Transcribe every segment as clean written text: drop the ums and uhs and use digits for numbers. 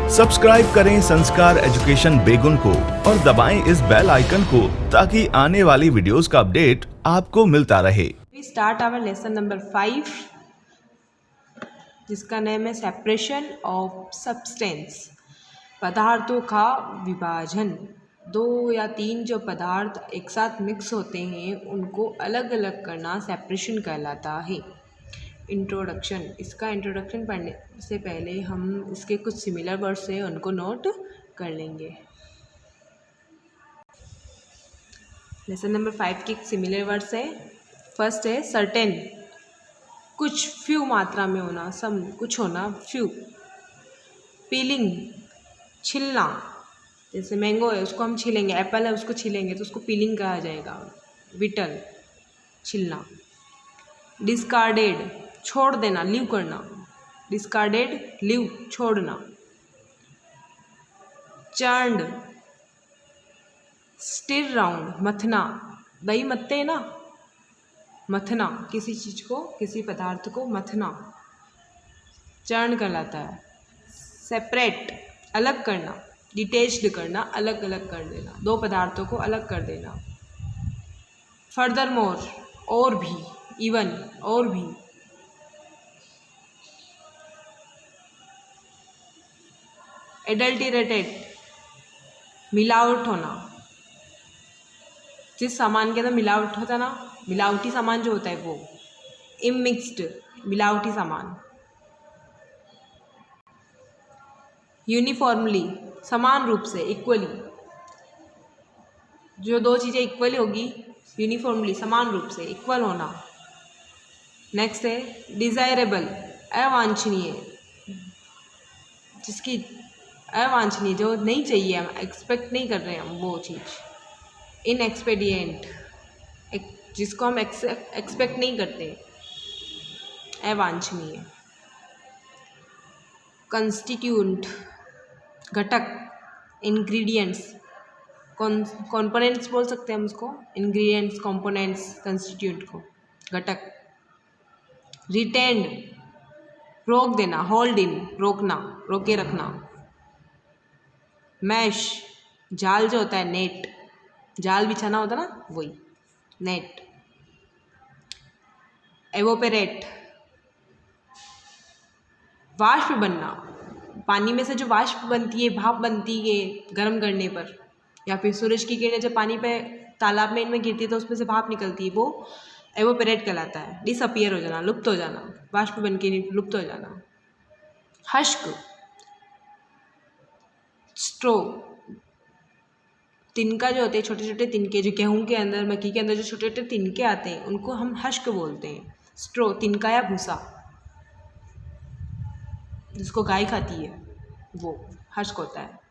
Subscribe करें संस्कार education बेगुन को और दबाएं इस बेल आइकन को ताकि आने वाली वीडियोस का अपडेट आपको मिलता रहे। We start our lesson number 5 जिसका नेम है सेपरेशन ऑफ सब्सटेंस। पदार्थों का विभाजन। 2 या 3 जो पदार्थ एक साथ मिक्स होते हैं उनको अलग अलग करना सेपरेशन कहलाता है। इंट्रोडक्शन। इसका इंट्रोडक्शन पढ़ने से पहले हम इसके कुछ सिमिलर वर्ड्स हैं उनको नोट कर लेंगे। लेसन नंबर 5 के सिमिलर वर्ड्स है। फर्स्ट है सर्टेन, कुछ, फ्यू मात्रा में होना, सम कुछ होना, फ्यू। पीलिंग, छिलना, जैसे मैंगो है उसको हम छीलेंगे, एप्पल है उसको छीलेंगे तो उसको पीलिंग कहा जाएगा, विटल, छिलना। डिस्कार्डेड, छोड़ देना, लीव करना, डिस्कार्डेड, लीव, छोड़ना। चर्न्ड, स्टिर राउंड, मथना, दही मथते हैं ना, मथना, किसी चीज़ को, किसी पदार्थ को मथना चर्न कहलाता है। सेपरेट, अलग करना, डिटेच्ड करना, अलग अलग कर देना, 2 पदार्थों को अलग कर देना। फर्दर मोर, और भी, इवन, और भी। एडल्टरेटेड, मिलावट होना, जिस सामान के अंदर मिलावट होता है ना, मिलावटी सामान जो होता है वो। इमिक्स्ड, मिलावटी सामान। यूनिफॉर्मली, समान रूप से, इक्वली, जो 2 चीज़ें इक्वली होगी, यूनिफॉर्मली, समान रूप से, इक्वल होना। नेक्स्ट है डिज़ायरेबल, अवांछनीय, जिसकी अवांछनीय, जो नहीं चाहिए, हम एक्सपेक्ट नहीं कर रहे हैं हम वो चीज़। इनएक्सपेडिएंट, जिसको हम एक्सपेक्ट नहीं करते, अवांछनीय। कंस्टिट्यूएंट, घटक, इंग्रेडिएंट्स, कॉम्पोनेंट्स बोल सकते हैं हम उसको, इंग्रेडिएंट्स, कॉम्पोनेंट्स, कंस्टिट्यूएंट को, घटक। रिटेंड, रोक देना, होल्ड इन, रोकना, रोके रखना। मैश, जाल जो होता है, नेट, जाल बिछाना होता है ना, वही, नेट। एवोपेरेट, वाष्प बनना, पानी में से जो वाष्प बनती है, भाप बनती है गर्म करने पर, या फिर सूरज की किरणें जब पानी पे, तालाब में इनमें गिरती है तो उसमें से भाप निकलती है, वो एवोपेरेट कहलाता है। डिसअपियर हो जाना, लुप्त हो जाना, वाष्प बन के लुप्त हो जाना। हश्क, स्ट्रो, तिनका जो होते हैं, छोटे छोटे तिनके, जो गेहूं के अंदर, मक्की के अंदर जो छोटे छोटे तिनके आते हैं उनको हम हश्क बोलते हैं। स्ट्रो, तिनका या भूसा, जिसको गाय खाती है वो हश्क होता है।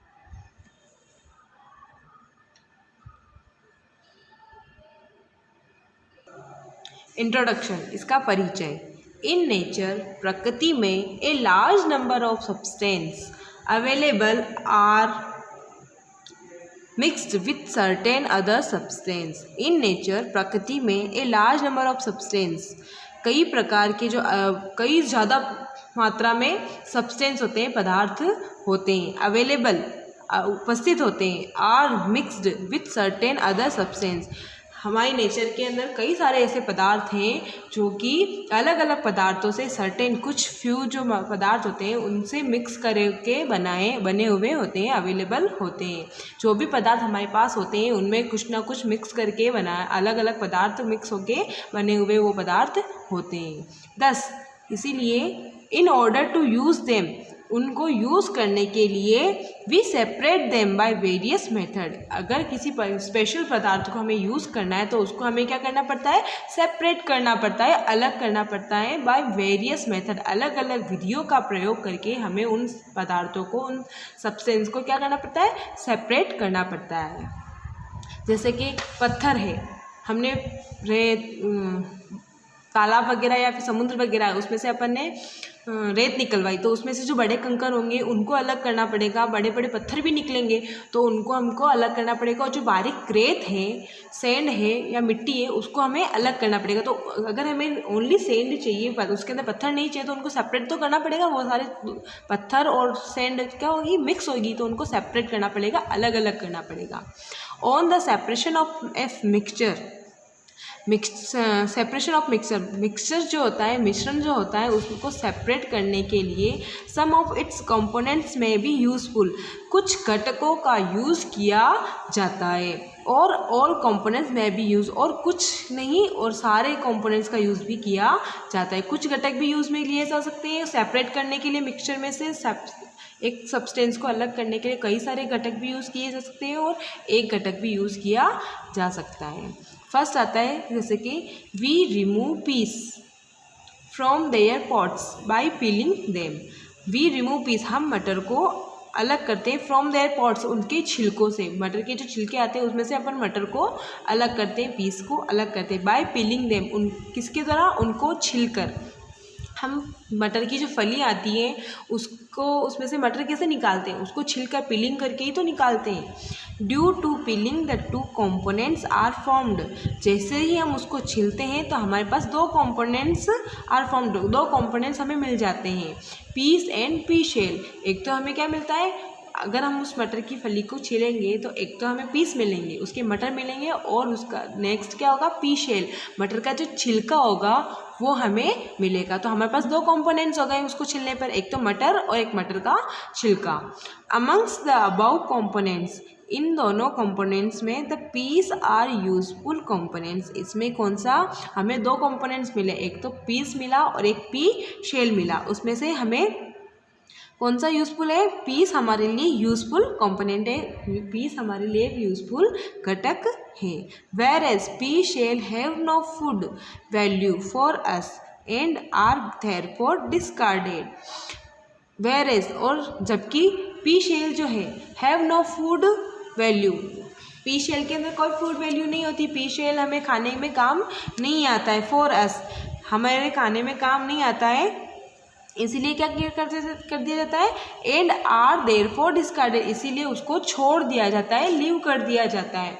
इंट्रोडक्शन, इसका परिचय। इन नेचर, प्रकृति में, a large number of substance available are mixed with certain other substance. In nature, प्रकृति में, a large number of substance, कई प्रकार के जो कई ज़्यादा मात्रा में सब्सटेंस होते हैं, पदार्थ होते हैं, अवेलेबल, उपस्थित होते हैं, are mixed with certain other substance. हमारे नेचर के अंदर कई सारे ऐसे पदार्थ हैं जो कि अलग अलग पदार्थों से, सर्टेन कुछ फ्यू जो पदार्थ होते हैं उनसे मिक्स करके बने हुए होते हैं, अवेलेबल होते हैं। जो भी पदार्थ हमारे पास होते हैं उनमें कुछ ना कुछ मिक्स करके अलग अलग पदार्थ मिक्स होके बने हुए वो पदार्थ होते हैं। दस, इसीलिए in order to use them, उनको यूज़ करने के लिए we separate them by various method. अगर किसी स्पेशल पदार्थ को हमें यूज़ करना है तो उसको हमें क्या करना पड़ता है, सेपरेट करना पड़ता है, अलग करना पड़ता है, बाय वेरियस मेथड, अलग अलग विधियों का प्रयोग करके हमें उन पदार्थों को, उन सब्सटेंस को क्या करना पड़ता है, सेपरेट करना पड़ता है। जैसे कि पत्थर है, हमने तालाब वगैरह या फिर समुद्र वगैरह, उसमें से अपन ने रेत निकलवाई तो उसमें से जो बड़े कंकर होंगे उनको अलग करना पड़ेगा, बड़े बड़े पत्थर भी निकलेंगे तो उनको हमको अलग करना पड़ेगा, और जो बारीक रेत है, सैंड है या मिट्टी है उसको हमें अलग करना पड़ेगा। तो अगर हमें ओनली सैंड चाहिए पर उसके अंदर पत्थर नहीं चाहिए तो उनको सेपरेट तो करना पड़ेगा। वो सारे पत्थर और सैंड क्या होगी, मिक्स होगी, तो उनको सेपरेट करना पड़ेगा, अलग अलग करना पड़ेगा। On the separation of mixture, separation of mixture जो होता है, मिश्रण जो होता है, उसको सेपरेट करने के लिए सम ऑफ इट्स कंपोनेंट्स में भी यूज़फुल, कुछ घटकों का यूज़ किया जाता है, और ऑल कंपोनेंट्स में भी यूज़, और कुछ नहीं और सारे कंपोनेंट्स का यूज़ भी किया जाता है। कुछ घटक भी यूज़ में लिए जा सकते हैं सेपरेट करने के लिए, मिक्सचर में से एक सब्सटेंस को अलग करने के लिए कई सारे घटक भी यूज़ किए जा सकते हैं और एक घटक भी यूज़ किया जा सकता है। फर्स्ट आता है जैसे कि we remove peas from their pods by peeling them. We remove peas, हम मटर को अलग करते हैं फ्रॉम देयर पॉट्स, उनके छिलकों से। मटर के जो छिलके आते हैं उसमें से अपन मटर को अलग करते हैं, पीस को अलग करते हैं। बाय पीलिंग देम, उन किसके द्वारा, उनको छिलकर। हम मटर की जो फली आती है उसको, उसमें से मटर कैसे निकालते हैं, उसको छिलकर पीलिंग करके ही तो निकालते हैं। Due to peeling the two components are formed, जैसे ही हम उसको छिलते हैं तो हमारे पास दो कंपोनेंट्स आर फॉर्म्ड, दो कंपोनेंट्स हमें मिल जाते हैं, पीस एंड पी शेल। एक तो हमें क्या मिलता है, अगर हम उस मटर की फली को छीलेंगे तो एक तो हमें पीस मिलेंगे, उसके मटर मिलेंगे, और उसका नेक्स्ट क्या होगा, पी शेल, मटर का जो छिलका होगा वो हमें मिलेगा। तो हमारे पास दो कंपोनेंट्स हो गए उसको छिलने पर, एक तो मटर और एक मटर का छिलका। अमंग्स द अबाउ कंपोनेंट्स, इन दोनों कंपोनेंट्स में the peas are useful components, इसमें कौन सा, हमें दो कंपोनेंट्स मिले, एक तो पीस मिला और एक पी शेल मिला। उसमें से हमें कौन सा यूज़फुल है, पीस हमारे लिए यूज़फुल कंपोनेंट है, पीस हमारे लिए यूज़फुल घटक है। Whereas pea shell have no food value for us and are therefore discarded. Whereas, और जबकि पी शेल जो है, have no food value, pea shell के अंदर कोई फूड वैल्यू नहीं होती, पी शेल हमें खाने में काम नहीं आता है, फॉर अस, हमारे खाने में काम नहीं आता है, इसीलिए क्या कर दिया जाता है, एंड आर देयरफॉर डिस्कार्डेड, इसीलिए उसको छोड़ दिया जाता है, लीव कर दिया जाता है।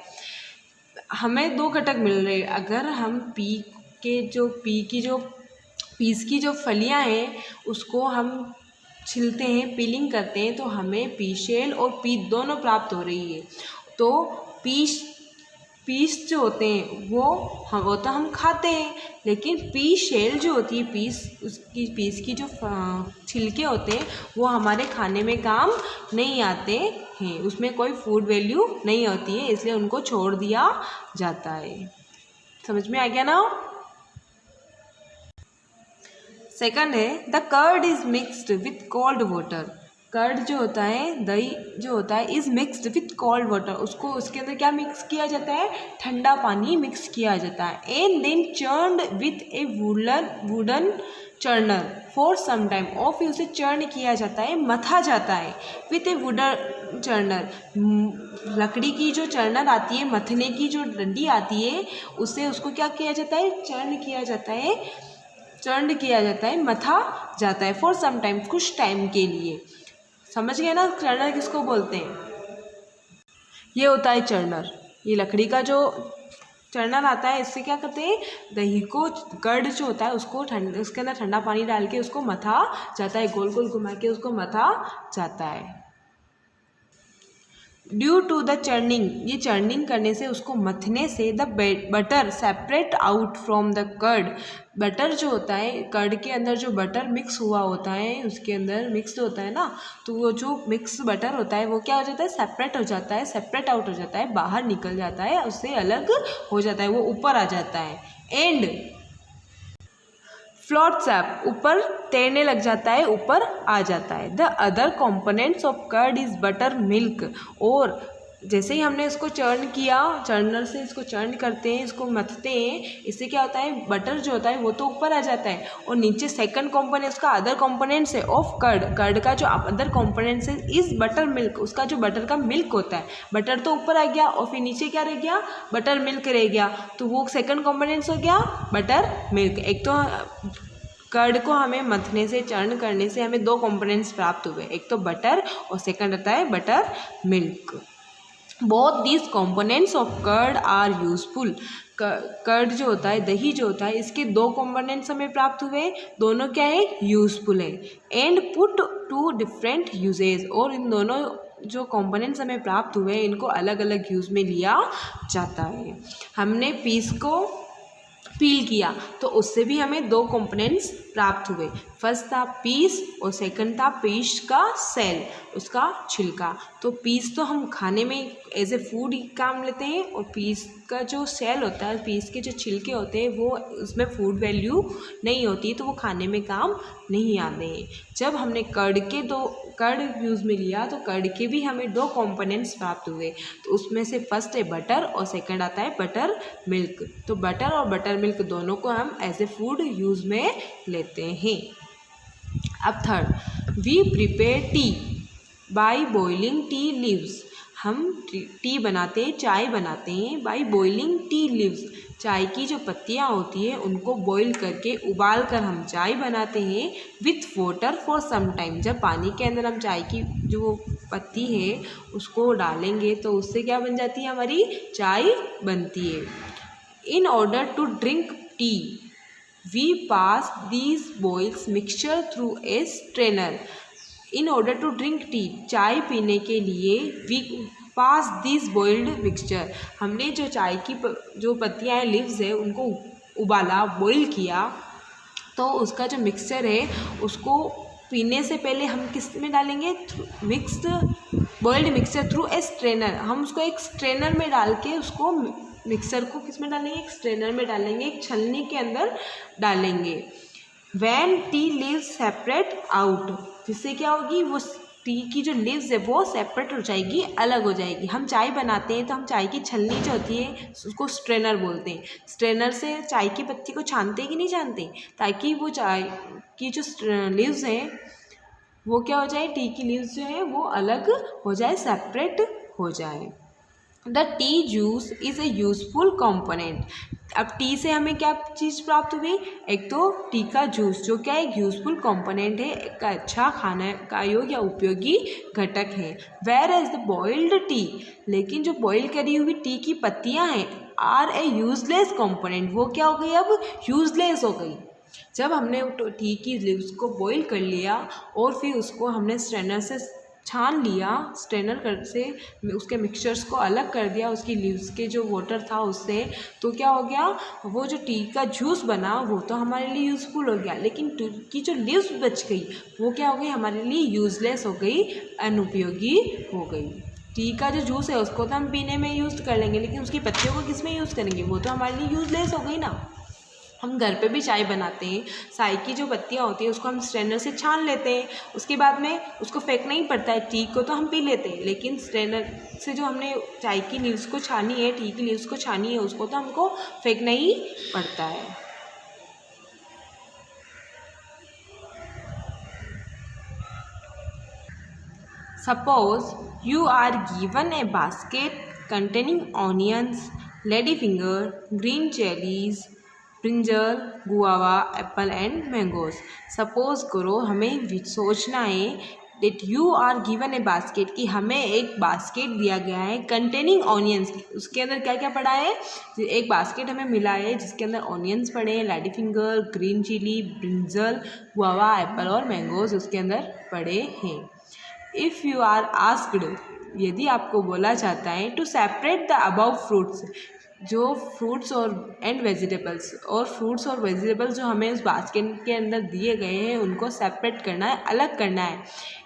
हमें दो घटक मिल रहे हैं, अगर हम पीस की जो फलियां हैं उसको हम छिलते हैं, पीलिंग करते हैं, तो हमें पी शेल और पी दोनों प्राप्त हो रही है। तो पीस जो होते हैं वो तो हम खाते हैं, लेकिन पी शेल जो होती है, पीस की जो छिलके होते हैं वो हमारे खाने में काम नहीं आते हैं, उसमें कोई फूड वैल्यू नहीं होती है, इसलिए उनको छोड़ दिया जाता है। समझ में आ गया ना। सेकंड है the curd is mixed with cold water. Curd जो होता है, दही जो होता है, is mixed with cold water, उसको उसके अंदर क्या मिक्स किया जाता है, ठंडा पानी मिक्स किया जाता है। And then churned with a wooden churner for some time, और फिर उसे चर्न किया जाता है, मथा जाता है, विथ ए वुडन चर्नर, लकड़ी की जो चर्नर आती है, मथने की जो डंडी आती है, उससे उसको क्या किया जाता है, चर्न किया जाता है, मथा जाता है, फॉर सम टाइम, कुछ टाइम के लिए। समझ गए ना, चर्नर किसको बोलते हैं, ये होता है चर्नर, ये लकड़ी का जो चर्नर आता है, इससे क्या करते हैं, दही को, कर्ड जो होता है उसको उसके अंदर ठंडा पानी डाल के उसको मथा जाता है, गोल गोल घुमा के उसको मथा जाता है। ड्यू टू द चर्निंग, ये चर्निंग करने से, उसको मथने से, the butter separate out from the curd, butter जो होता है, कर्ड के अंदर जो बटर मिक्स हुआ होता है, उसके अंदर मिक्स होता है ना, तो वो जो मिक्स बटर होता है वो क्या हो जाता है, सेपरेट हो जाता है, सेपरेट आउट हो जाता है, बाहर निकल जाता है, उससे अलग हो जाता है, वो ऊपर आ जाता है। एंड फ्लोट्स अप, ऊपर तैरने लग जाता है, ऊपर आ जाता है। The other components of curd is butter, milk, और जैसे ही हमने इसको चर्न किया, चर्नर से इसको चर्न करते हैं, इसको मथते हैं, इससे क्या होता है, बटर जो होता है वो तो ऊपर आ जाता है, और नीचे सेकंड कंपोनेंट उसका अदर कंपोनेंट्स है ऑफ कर्ड, कर्ड का जो अदर कंपोनेंट्स है इज बटर मिल्क, उसका जो बटर का मिल्क होता है, बटर तो ऊपर आ गया और फिर नीचे क्या रह गया, बटर मिल्क रह गया, तो वो सेकंड कंपोनेंट्स हो गया बटर मिल्क। एक तो कर्ड को हमें मथने से, चर्न करने से हमें दो कंपोनेंट्स प्राप्त हुए, एक तो बटर और सेकंड आता है butter milk. Both these components of curd are useful. Curd जो होता है, दही जो होता है, इसके दो कंपोनेंट्स हमें प्राप्त हुए, दोनों क्या है, यूजफुल है। And put to different usages, और इन दोनों जो कंपोनेंट्स हमें प्राप्त हुए इनको अलग अलग यूज़ में लिया जाता है। हमने पीस को पील किया तो उससे भी हमें दो कंपोनेंट्स प्राप्त हुए, फर्स्ट था पीस और सेकंड था पीस का सेल, उसका छिलका। तो पीस तो हम खाने में एज ए फूड ही काम लेते हैं, और पीस का जो सेल होता है, पीस के जो छिलके होते हैं, वो उसमें फूड वैल्यू नहीं होती, तो वो खाने में काम नहीं आते हैं। जब हमने कर्ड यूज़ में लिया तो कर्ड के भी हमें दो कंपोनेंट्स प्राप्त हुए, तो उसमें से फर्स्ट है बटर और सेकंड आता है बटर मिल्क। तो बटर और बटर मिल्क दोनों को हम एज ए फूड यूज़ में लेते हैं। अब third, we prepare tea by boiling tea leaves. हम टी बनाते हैं, चाय बनाते हैं बाय बॉइलिंग टी लीव्स। चाय की जो पत्तियाँ होती है उनको बॉईल करके, उबाल कर हम चाय बनाते हैं with water for some time. जब पानी के अंदर हम चाय की जो पत्ती है उसको डालेंगे तो उससे क्या बन जाती है, हमारी चाय बनती है। In order to drink tea we pass these boils mixture through a strainer. In order to drink tea, चाय पीने के लिए we pass this boiled mixture, हमने जो चाय की जो पत्तियाँ हैं, लीव्स है, उनको उबाला, बॉईल किया, तो उसका जो मिक्सचर है उसको पीने से पहले हम किस में डालेंगे, mixed boiled mixture through a strainer. हम उसको एक स्ट्रेनर में डाल के उसको मिक्सचर को किस में डालेंगे, एक स्ट्रेनर में डालेंगे, एक छलनी के अंदर डालेंगे। When tea leaves separate out, जिससे क्या होगी, वो टी की जो लीव्स है वो सेपरेट हो जाएगी, अलग हो जाएगी। हम चाय बनाते हैं तो हम चाय की छलनी जो होती है उसको स्ट्रेनर बोलते हैं। स्ट्रेनर से चाय की पत्ती को छानते हैं कि नहीं छानते, ताकि वो चाय की जो लीव्स हैं वो क्या हो जाए, टी की लीव्स जो है वो अलग हो जाए, सेपरेट हो जाए। The T juice is a useful component. अब टी से हमें क्या चीज़ प्राप्त हुई, एक तो टी का जूस जो क्या एक यूजफुल कंपोनेंट है, एक अच्छा खाने का योग्य या उपयोगी घटक है। Whereas the boiled tea, लेकिन जो बॉईल करी हुई टी की पत्तियां हैं, आर ए यूजलेस कंपोनेंट, वो क्या हो गई, अब यूजलेस हो गई। जब हमने टी की लीव्स को बॉईल कर लिया और फिर उसको हमने स्ट्रेनर से छान लिया, स्ट्रेनर से उसके मिक्सचर्स को अलग कर दिया उसकी लीव्स के जो वाटर था उससे, तो क्या हो गया, वो जो टी का जूस बना वो तो हमारे लिए यूज़फुल हो गया, लेकिन टी की जो लीव्स बच गई वो क्या हो गई, हमारे लिए यूज़लेस हो गई, अनुपयोगी हो गई। टी का जो जूस है उसको तो हम पीने में यूज़ कर लेंगे, लेकिन उसकी पत्तियों को किस में यूज़ करेंगे, वो तो हमारे लिए यूज़लेस हो गई ना। हम घर पे भी चाय बनाते हैं, चाय की जो पत्तियाँ होती हैं उसको हम स्ट्रेनर से छान लेते हैं, उसके बाद में उसको फेंकना ही पड़ता है। टी को तो हम पी लेते हैं, लेकिन स्ट्रेनर से जो हमने चाय की लीव्स को छानी है, टी की लीव्स को छानी है, उसको तो हमको फेंकना ही पड़ता है। Suppose you are given a basket containing onions, lady finger, green chillies, brinjal, guava, apple and mangoes. Suppose करो हमें सोचना है that you are given a basket, कि हमें एक बास्केट दिया गया है कंटेनिंग ऑनियंस, उसके अंदर क्या क्या पड़ा है, एक बास्केट हमें मिला है जिसके अंदर ऑनियंस पड़े हैं, lady finger, green chilli, brinjal, guava, apple और मैंगोज उसके अंदर पड़े हैं। इफ़ यू आर आस्क्ड, यदि आपको बोला जाता है to separate the above fruits, जो फ्रूट्स और एंड वेजिटेबल्स, और फ्रूट्स और वेजिटेबल्स जो हमें उस बास्केट के अंदर दिए गए हैं उनको सेपरेट करना है, अलग करना है।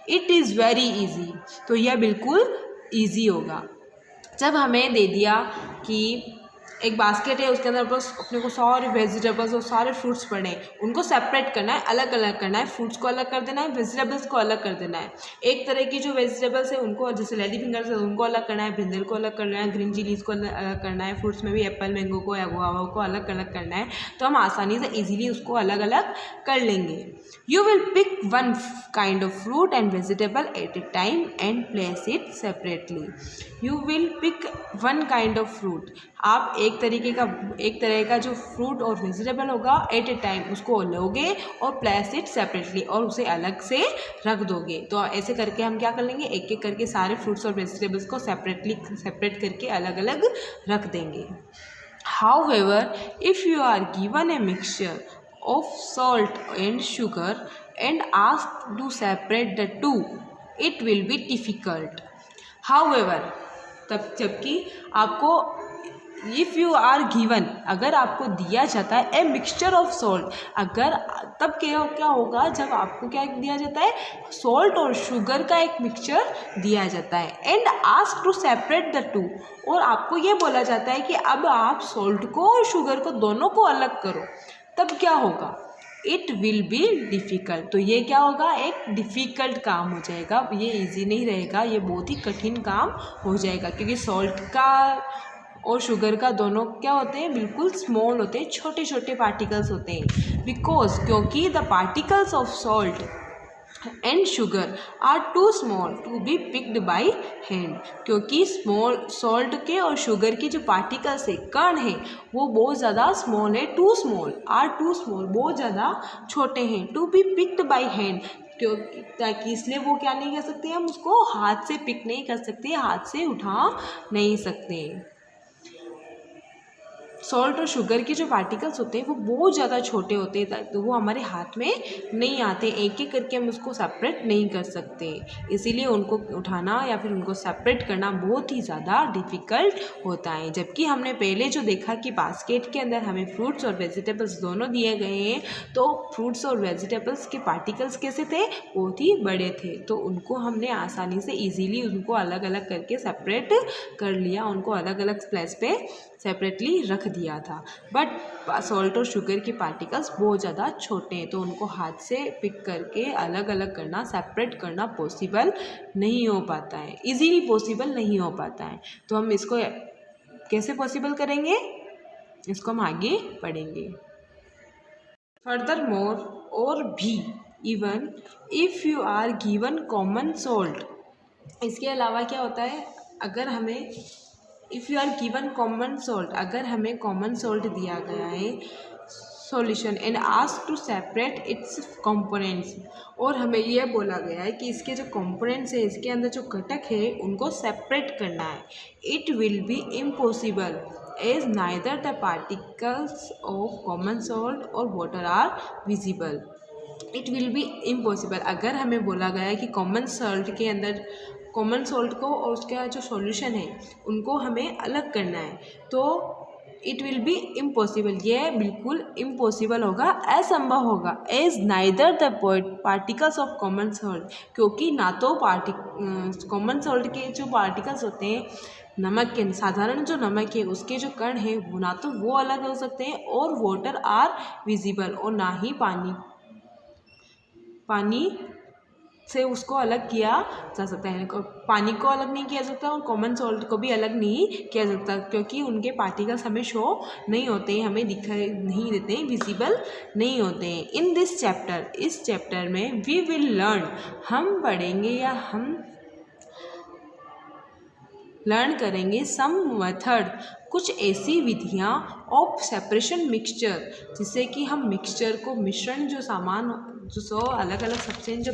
इट इज़ वेरी इजी, तो यह बिल्कुल ईजी होगा। जब हमें दे दिया कि एक बास्केट है, उसके अंदर बस अपने को सारे वेजिटेबल्स और सारे फ्रूट्स पड़े हैं, उनको सेपरेट करना है, अलग अलग करना है, फ्रूट्स को अलग कर देना है, वेजिटेबल्स को अलग कर देना है। एक तरह की जो वेजिटेबल्स है उनको, जैसे लेडी फिंगर्स है उनको अलग करना है, ब्रिंजल को अलग करना है, ग्रीन चिलीज को अलग करना है, फ्रूट्स में भी एप्पल, मैंगो को या गुआवा को अलग अलग करना है। तो हम आसानी से ईजिली उसको अलग अलग कर लेंगे। You will pick one kind of fruit and vegetable at a time and place it separately. You will pick one kind of fruit. आप एक तरह का जो फ्रूट और वेजिटेबल होगा एट ए टाइम उसको लोगे और प्लेस इट सेपरेटली और उसे अलग से रख दोगे। तो ऐसे करके हम क्या कर लेंगे, एक एक करके सारे फ्रूट्स और वेजिटेबल्स को सेपरेट करके अलग अलग रख देंगे। However, if you are given a mixture of salt and sugar and asked to separate the two, it will be difficult. However, तब जबकि आपको इफ़ यू आर गिवन, अगर आपको दिया जाता है ए मिक्सचर ऑफ सॉल्ट, अगर तब क्या होगा जब आपको क्या दिया जाता है, सॉल्ट और शुगर का एक मिक्सचर दिया जाता है, and ask to separate the two, और आपको ये बोला जाता है कि अब आप सॉल्ट को और शुगर को दोनों को अलग करो, तब क्या होगा, इट विल बी डिफ़िकल्ट। तो ये क्या होगा, एक डिफ़िकल्ट काम हो जाएगा, ये इजी नहीं रहेगा, ये बहुत ही कठिन काम हो जाएगा, क्योंकि सॉल्ट का और शुगर का दोनों क्या होते हैं, बिल्कुल स्मॉल होते हैं, छोटे छोटे पार्टिकल्स होते हैं। बिकॉज क्योंकि the particles of salt and sugar are too small to be picked by hand, क्योंकि सॉल्ट के और शुगर के जो पार्टिकल्स है, कण है, वो बहुत ज़्यादा स्मॉल है, टू स्मॉल, बहुत ज़्यादा छोटे हैं, to be picked by hand, क्योंकि ताकि इसलिए वो क्या नहीं कर सकते, हम उसको हाथ से पिक नहीं कर सकते, हाथ से उठा नहीं सकते। सॉल्ट और शुगर के जो पार्टिकल्स होते हैं वो बहुत ज़्यादा छोटे होते हैं, तो वो हमारे हाथ में नहीं आते, एक एक करके हम उसको सेपरेट नहीं कर सकते, इसीलिए उनको उठाना या फिर उनको सेपरेट करना बहुत ही ज़्यादा डिफ़िकल्ट होता है। जबकि हमने पहले जो देखा कि बास्केट के अंदर हमें फ्रूट्स और वेजिटेबल्स दोनों दिए गए हैं, तो फ्रूट्स और वेजिटेबल्स के पार्टिकल्स कैसे थे, बहुत ही बड़े थे, तो उनको हमने आसानी से ईजीली उनको अलग अलग करके सेपरेट कर लिया, उनको अलग अलग प्लेस पे सेपरेटली रख दिया था। बट सॉल्ट और शुगर के पार्टिकल्स बहुत ज़्यादा छोटे हैं, तो उनको हाथ से पिक करके अलग अलग करना, सेपरेट करना पॉसिबल नहीं हो पाता है, इजीली पॉसिबल नहीं हो पाता है। तो हम इसको कैसे पॉसिबल करेंगे, इसको हम आगे पढ़ेंगे। फर्दर मोर, और भी, even if you are given common salt, इसके अलावा क्या होता है, अगर हमें if you are given common salt, अगर हमें कॉमन सॉल्ट दिया गया है solution and ask to separate its components, और हमें यह बोला गया है कि इसके जो कंपोनेंट्स है, इसके अंदर जो घटक है, उनको सेपरेट करना है, it will be impossible as neither the particles of common salt और water are visible. It will be impossible, अगर हमें बोला गया है कि कॉमन सॉल्ट को और उसका जो सॉल्यूशन है उनको हमें अलग करना है, तो इट विल बी इम्पॉसिबल, ये बिल्कुल इम्पॉसिबल होगा, असंभव होगा, as neither the particles of common salt, क्योंकि ना तो कॉमन सॉल्ट के जो पार्टिकल्स होते हैं, नमक के साधारण जो नमक है उसके जो कण हैं वो ना तो वो अलग हो सकते हैं, और वाटर आर विजिबल, और ना ही पानी से उसको अलग किया जा सकता है, पानी को अलग नहीं किया सकता और कॉमन सॉल्ट को भी अलग नहीं किया सकता, क्योंकि उनके पार्टिकल्स हमें शो नहीं होते हैं, हमें दिखाई नहीं देते हैं, विजिबल नहीं होते हैं। इन दिस चैप्टर, इस चैप्टर में वी विल लर्न, हम पढ़ेंगे या हम लर्न करेंगे सम मेथड, कुछ ऐसी विधियाँ ऑफ सेपरेशन मिक्सचर, जिससे कि हम मिक्सचर को, मिश्रण जो सामान जो अलग अलग सब्सटेंस जो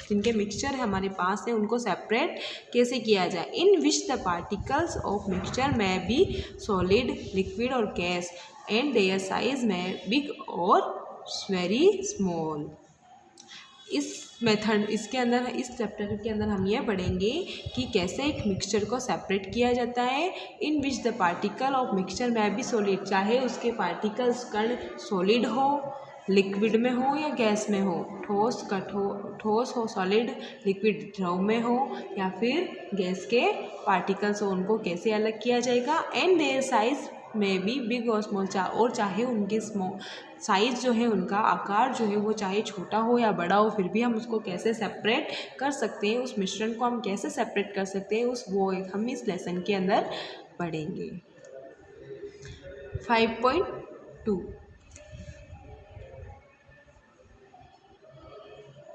जिनके मिक्सचर है हमारे पास है, उनको सेपरेट कैसे किया जाए। In which the particles of mixture में बी सॉलिड, लिक्विड और गैस, एंड देयर साइज में बिग और वेरी स्मॉल। इसके अंदर, इस चैप्टर के अंदर हम ये पढ़ेंगे कि कैसे एक मिक्सचर को सेपरेट किया जाता है। In which the particle of mixture में भी सॉलिड, चाहे उसके कण सॉलिड हो, लिक्विड में हो या गैस में हो, ठोस हो सॉलिड, लिक्विड द्रव में हो या फिर गैस के पार्टिकल्स हो, उनको कैसे अलग किया जाएगा। एंड देयर साइज में भी बिग और स्मॉल, और चाहे उनके साइज़ जो है, उनका आकार जो है वो चाहे छोटा हो या बड़ा हो, फिर भी हम उसको कैसे सेपरेट कर सकते हैं, उस मिश्रण को हम कैसे सेपरेट कर सकते हैं, हम इस लेसन के अंदर पढ़ेंगे। 5.2